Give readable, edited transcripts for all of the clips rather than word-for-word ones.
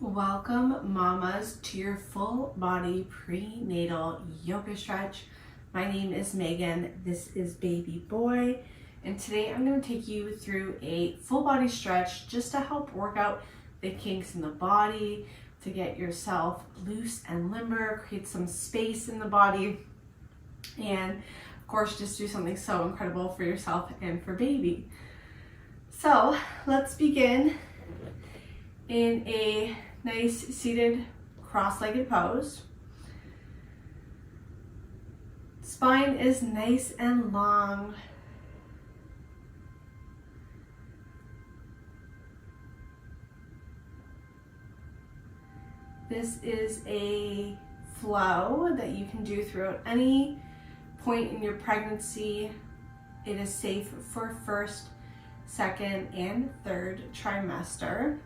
Welcome, mamas, to your full body prenatal yoga stretch. My name is Megan. This is baby boy. And today I'm going to take you through a full body stretch just to help work out the kinks in the body, to get yourself loose and limber, create some space in the body, and of course, just do something so incredible for yourself and for baby. So let's begin in a nice seated cross-legged pose. Spine is nice and long. This is a flow that you can do throughout any point in your pregnancy. It is safe for first, second, and third trimester.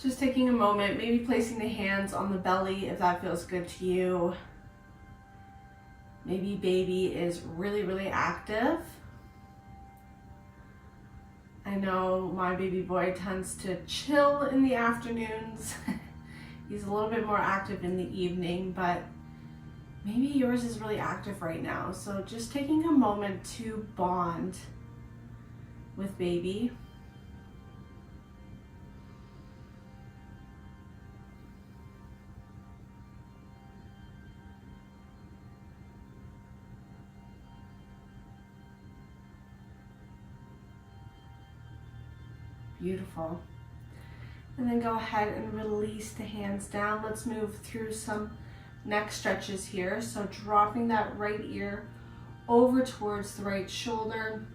Just taking a moment, maybe placing the hands on the belly if that feels good to you. Maybe baby is really active. I know my baby boy tends to chill in the afternoons. He's a little bit more active in the evening, but maybe yours is really active right now. So just taking a moment to bond with baby. Beautiful. And then go ahead and release the hands down. Let's move through some neck stretches here. So dropping that right ear over towards the right shoulder.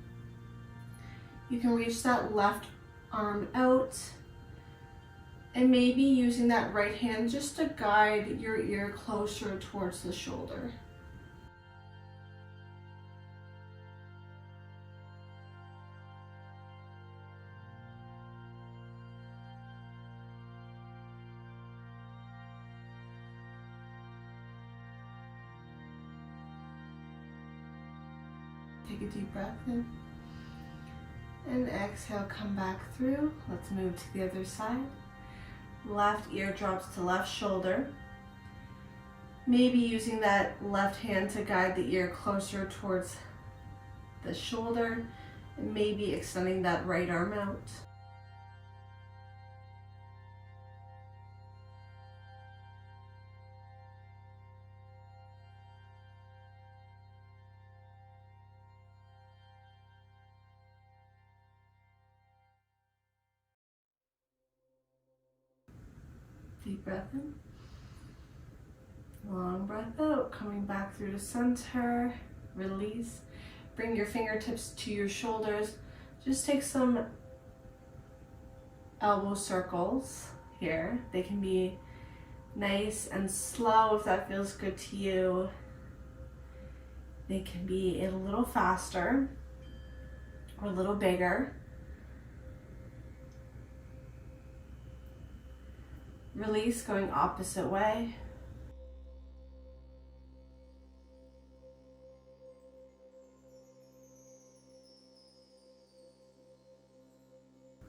You can reach that left arm out and maybe using that right hand just to guide your ear closer towards the shoulder. Take a deep breath in and exhale, come back through. Let's move to the other side. Left ear drops to left shoulder. Maybe using that left hand to guide the ear closer towards the shoulder and maybe extending that right arm out. Deep breath in. Long breath out, coming back through the center. Release. Bring your fingertips to your shoulders. Just take some elbow circles here. They can be nice and slow if that feels good to you. They can be a little faster or a little bigger. Release, going opposite way.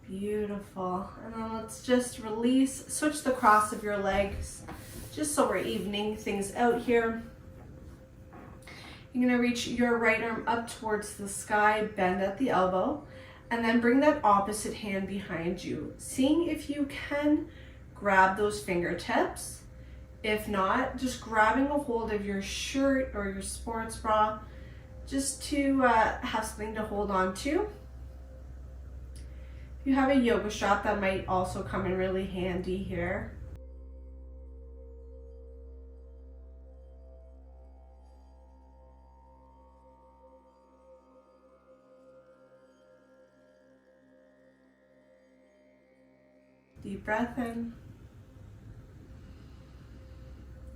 Beautiful. And then let's just release, switch the cross of your legs, just so we're evening things out here. You're gonna reach your right arm up towards the sky, bend at the elbow, and then bring that opposite hand behind you. Seeing if you can grab those fingertips. If not, just grabbing a hold of your shirt or your sports bra just to have something to hold on to. If you have a yoga strap, that might also come in really handy here. Deep breath in.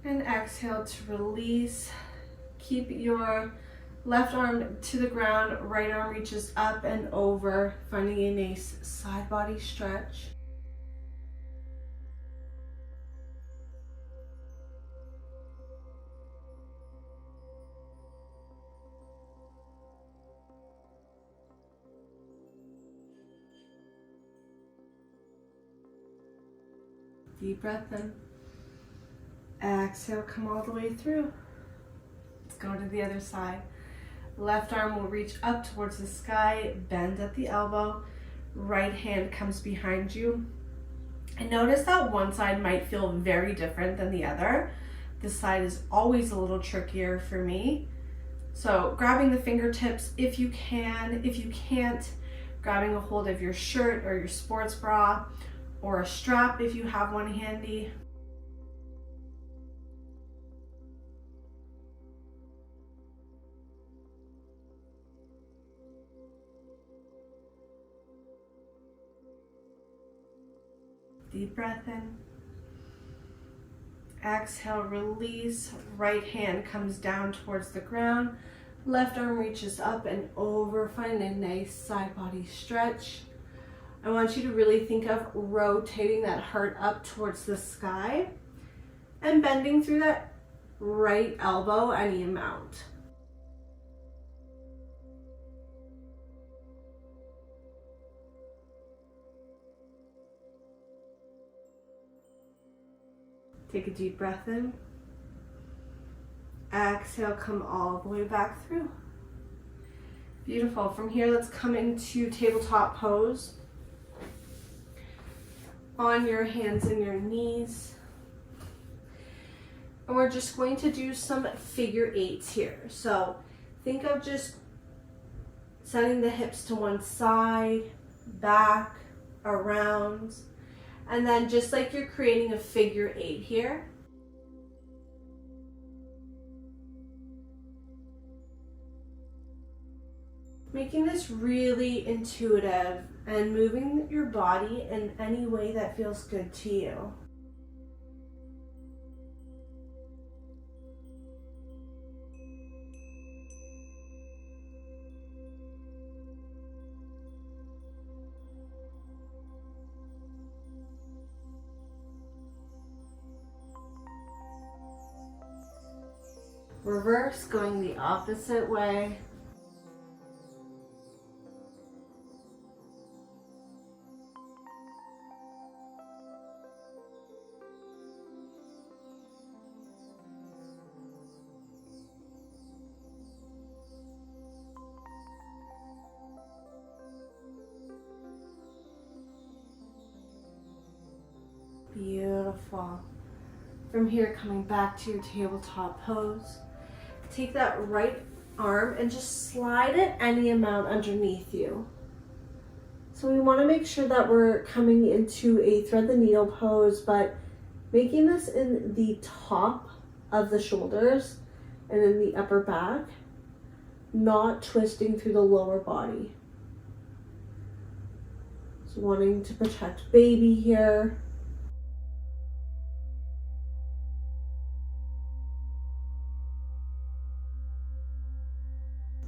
And exhale to release. Keep your left arm to the ground, right arm reaches up and over, finding a nice side body stretch. Deep breath in. Exhale, come all the way through. Let's go to the other side. Left arm will reach up towards the sky, bend at the elbow. Right hand comes behind you. And notice that one side might feel very different than the other. This side is always a little trickier for me. So grabbing the fingertips if you can. If you can't, grabbing a hold of your shirt or your sports bra or a strap if you have one handy. Deep breath in. Exhale, release. Right hand comes down towards the ground. Left arm reaches up and over. Find a nice side body stretch. I want you to really think of rotating that heart up towards the sky and bending through that right elbow any amount. Take a deep breath in. Exhale, come all the way back through. Beautiful. From here, let's come into tabletop pose. On your hands and your knees. And we're just going to do some figure eights here. So think of just sending the hips to one side, back, around. And then just like you're creating a figure eight here. Making this really intuitive and moving your body in any way that feels good to you. Reverse, going the opposite way. Beautiful. From here, coming back to your tabletop pose. Take that right arm and just slide it any amount underneath you. So we want to make sure that we're coming into a thread the needle pose, but making this in the top of the shoulders and in the upper back, not twisting through the lower body. So wanting to protect baby here.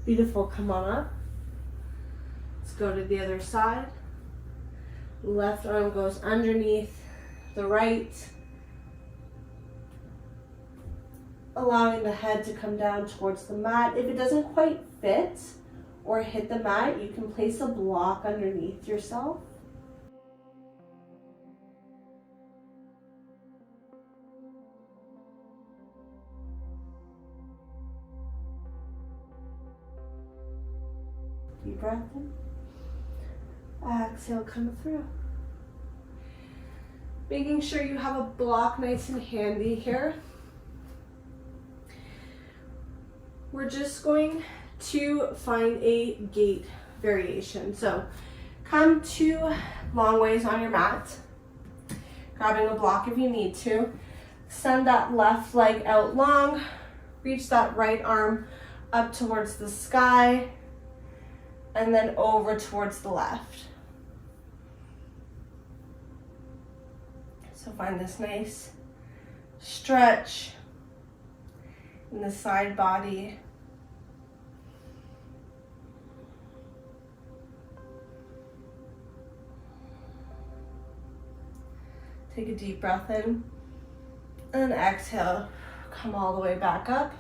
Beautiful, come on up. Let's go to the other side. Left arm goes underneath the right. Allowing the head to come down towards the mat. If it doesn't quite fit or hit the mat, you can place a block underneath yourself. Deep breath in. Exhale, come through. Making sure you have a block nice and handy here. We're just going to find a gait variation. So come to long ways on your mat, grabbing a block if you need to. Send that left leg out long, reach that right arm up towards the sky, and then over towards the left. So find this nice stretch in the side body. Take a deep breath in and exhale, come all the way back up.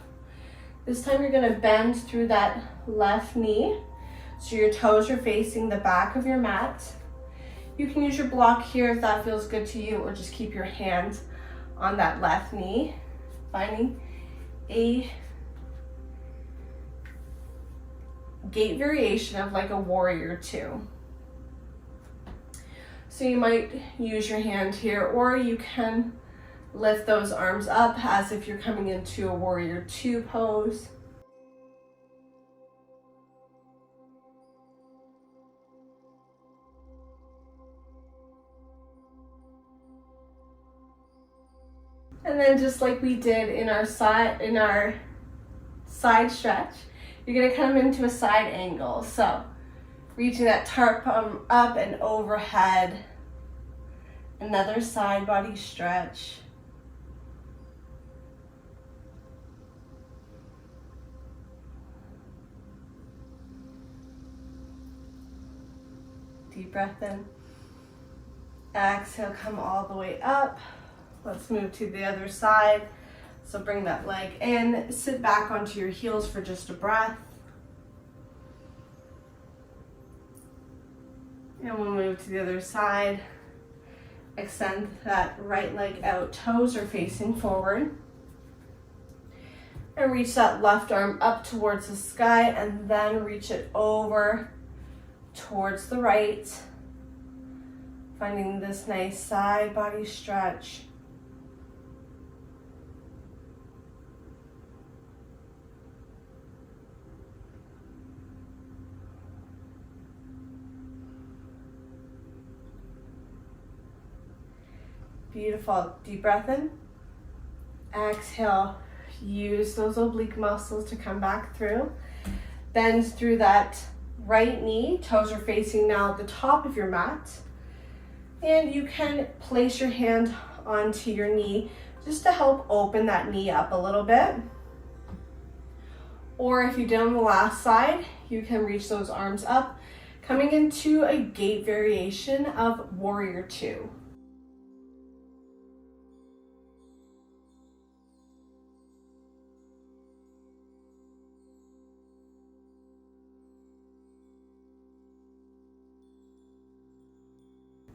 This time you're gonna bend through that left knee. So your toes are facing the back of your mat. You can use your block here if that feels good to you, or just keep your hand on that left knee, finding a gait variation of like a warrior two. So you might use your hand here, or you can lift those arms up as if you're coming into a warrior two pose. And then just like we did in our side stretch, you're gonna come into a side angle. So reaching that tarp up and overhead. Another side body stretch. Deep breath in. Exhale, come all the way up. Let's move to the other side. So bring that leg in, sit back onto your heels for just a breath. And we'll move to the other side. Extend that right leg out, toes are facing forward. And reach that left arm up towards the sky, and then reach it over towards the right. Finding this nice side body stretch. Beautiful. Deep breath in. Exhale. Use those oblique muscles to come back through. Bend through that right knee. Toes are facing now at the top of your mat. And you can place your hand onto your knee just to help open that knee up a little bit. Or if you did on the last side, you can reach those arms up, coming into a gait variation of warrior two.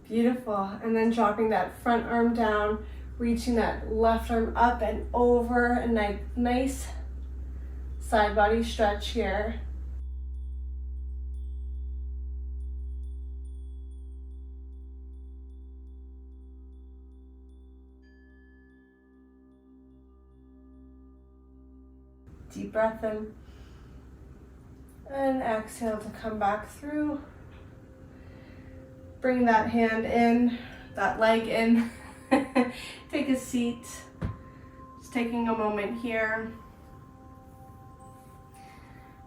Beautiful. And then dropping that front arm down, reaching that left arm up and over, a nice side body stretch here. Deep breath in. And exhale to come back through. Bring that hand in, that leg in. Take a seat. Just taking a moment here.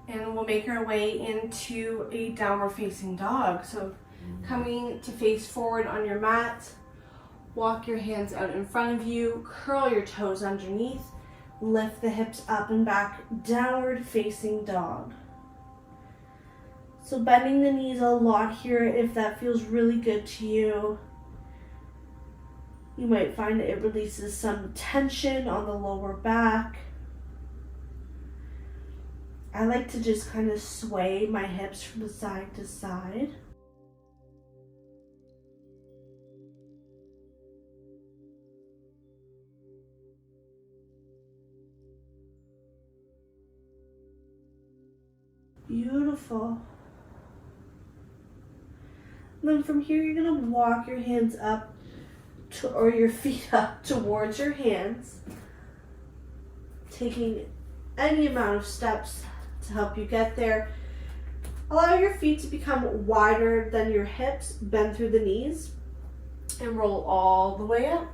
And we'll make our way into a downward facing dog. So coming to face forward on your mat, walk your hands out in front of you, curl your toes underneath, lift the hips up and back, downward facing dog. So bending the knees a lot here if that feels really good to you. You might find that it releases some tension on the lower back. I like to just kind of sway my hips from side to side. Beautiful. Then from here, you're gonna walk your hands up or your feet up towards your hands, taking any amount of steps to help you get there. Allow your feet to become wider than your hips, bend through the knees, and roll all the way up.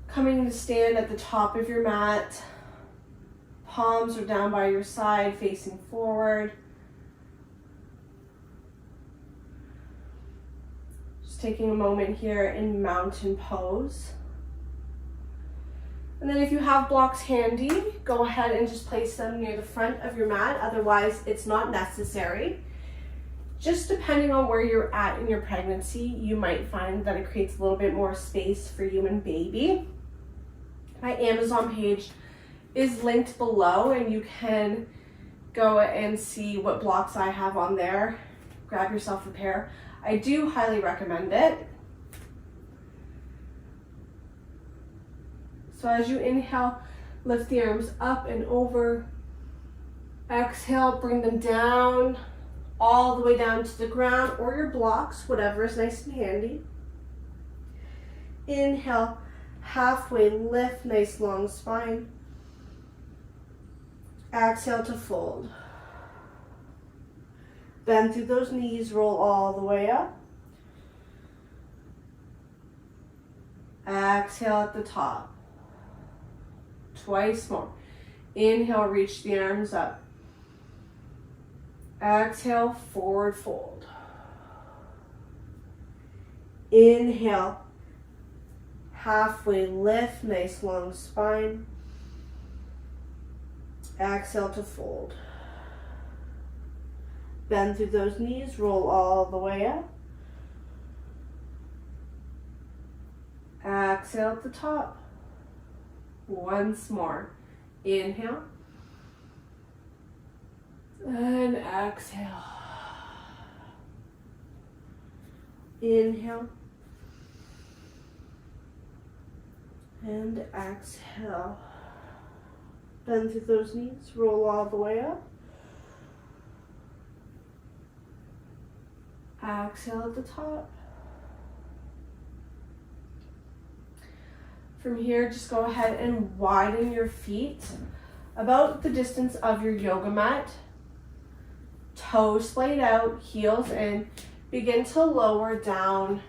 Coming to stand at the top of your mat, palms are down by your side, facing forward. Taking a moment here in mountain pose. And then if you have blocks handy, go ahead and just place them near the front of your mat. Otherwise, it's not necessary. Just depending on where you're at in your pregnancy, you might find that it creates a little bit more space for you and baby. My Amazon page is linked below, and you can go and see what blocks I have on there. grab yourself a pair. I do highly recommend it. So as you inhale, lift the arms up and over. Exhale, bring them down, all the way down to the ground or your blocks, whatever is nice and handy. Inhale, halfway lift, nice long spine. Exhale to fold. Bend through those knees, roll all the way up. Exhale at the top. Twice more. Inhale, reach the arms up. Exhale, forward fold. Inhale, halfway lift, nice long spine. Exhale to fold. Bend through those knees, roll all the way up. Exhale at the top. Once more. Inhale. And exhale. Inhale. And exhale. Bend through those knees, roll all the way up. Exhale at the top. From here, just go ahead and widen your feet about the distance of your yoga mat. Toes splayed out, heels in. Begin to lower down,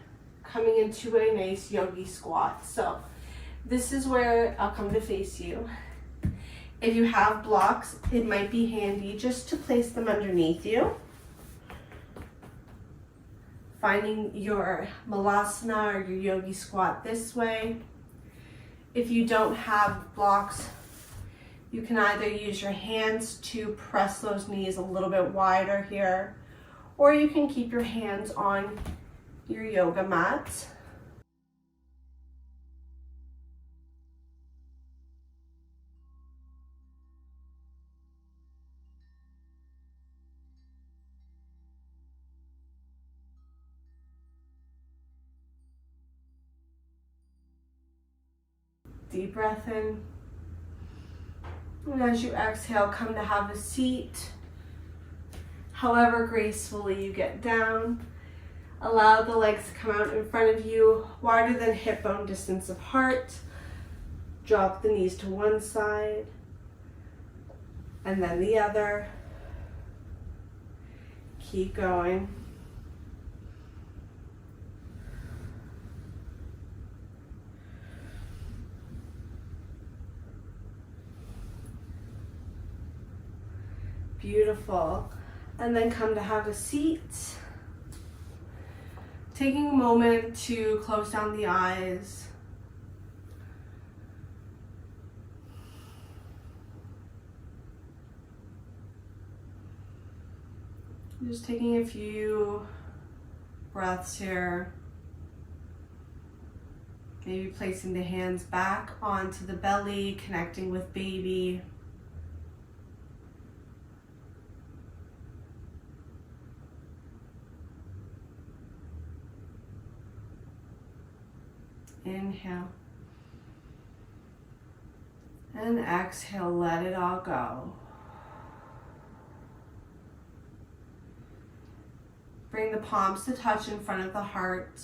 coming into a nice yogi squat. So this is where I'll come to face you. If you have blocks, it might be handy just to place them underneath you. Finding your malasana or your yogi squat this way. If you don't have blocks, you can either use your hands to press those knees a little bit wider here, or you can keep your hands on your yoga mat. Deep breath in. And as you exhale, come to have a seat. However gracefully you get down. Allow the legs to come out in front of you, wider than hip bone distance apart. Drop the knees to one side and then the other. Keep going. Beautiful. And then come to have a seat. Taking a moment to close down the eyes. Just taking a few breaths here. Maybe placing the hands back onto the belly, connecting with baby. Inhale. And exhale, let it all go. Bring the palms to touch in front of the heart.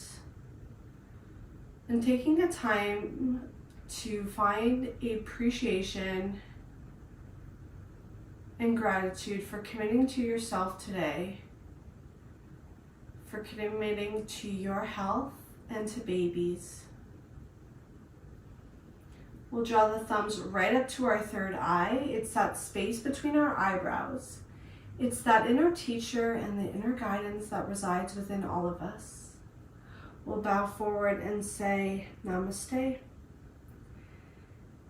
And taking a time to find appreciation and gratitude for committing to yourself today, for committing to your health and to babies. We'll draw the thumbs right up to our third eye. It's that space between our eyebrows. It's that inner teacher and the inner guidance that resides within all of us. We'll bow forward and say namaste.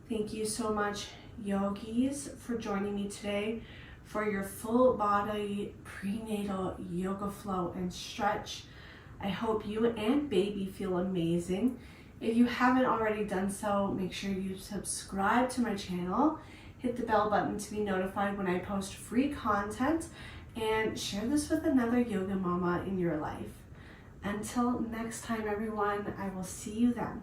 Thank you so much, yogis, for joining me today for your full body prenatal yoga flow and stretch. I hope you and baby feel amazing. If you haven't already done so, make sure you subscribe to my channel, hit the bell button to be notified when I post free content, and share this with another yoga mama in your life. Until next time, everyone, I will see you then.